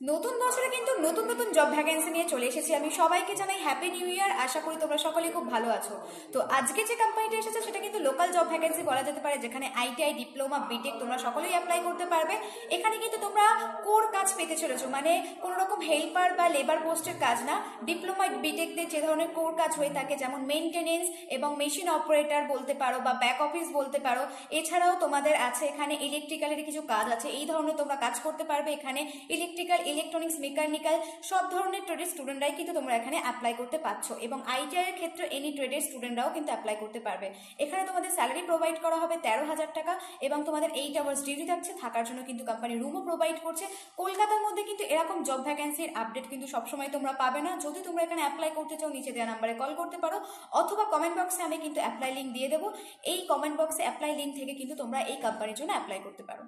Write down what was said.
নতুন বছরে কিন্তু নতুন নতুন জব ভ্যাকেন্সি নিয়ে চলে এসেছি আমি। সবাইকে জানাই হ্যাপি নিউ ইয়ার। আশা করি তোমরা সকলেই খুব ভালো আছো। তো আজকে যে কোম্পানিটা এসেছে সেটা কিন্তু লোকাল জব ভ্যাকেন্সি বলা যেতে পারে, যেখানে আইটিআই, ডিপ্লোমা, বিটেক তোমরা সকলেই অ্যাপ্লাই করতে পারবে। এখানে কিন্তু তোমরা কোর কাজ পেতে চলেছো, মানে কোনো রকম হেল্পার বা লেবার পোস্টের কাজ না। ডিপ্লোমা, বিটেকদের যে ধরনের কোর কাজ হয়ে থাকে, যেমন মেনটেনেন্স এবং মেশিন অপারেটর বলতে পারো বা ব্যাক অফিস বলতে পারো। এছাড়াও তোমাদের আছে এখানে ইলেকট্রিক্যালের কিছু কাজ আছে, এই ধরনের তোমরা কাজ করতে পারবে। এখানে ইলেকট্রিক্যাল, ইলেকট্রনিক্স, মেকানিক্যাল সব ধরনের ট্রেডের স্টুডেন্টরাই কিন্তু তোমরা এখানে অ্যাপ্লাই করতে পারছো, এবং আইটিআই এর ক্ষেত্রে এনি ট্রেডের স্টুডেন্টরাও কিন্তু অ্যাপ্লাই করতে পারবে। এখানে তোমাদের স্যালারি প্রোভাইড করা হবে 13,000 টাকা, এবং তোমাদের 8 আওয়ার্স ডিউটি থাকছে। থাকার জন্য কিন্তু কোম্পানি রুমও প্রোভাইড করছে। কলকাতার মধ্যে কিন্তু এরকম জব ভ্যাকেন্সির আপডেট কিন্তু সবসময় তোমরা পাবে না। যদি তোমরা এখানে অ্যাপ্লাই করতে চাও, নিচে দেওয়া নাম্বারে কল করতে পারো, অথবা কমেন্ট বক্সে আমি কিন্তু অ্যাপ্লাই লিঙ্ক দিয়ে দেবো। এই কমেন্ট বক্সে অ্যাপ্লাই লিঙ্ক থেকে কিন্তু তোমরা এই কোম্পানির জন্য অ্যাপ্লাই করতে পারো।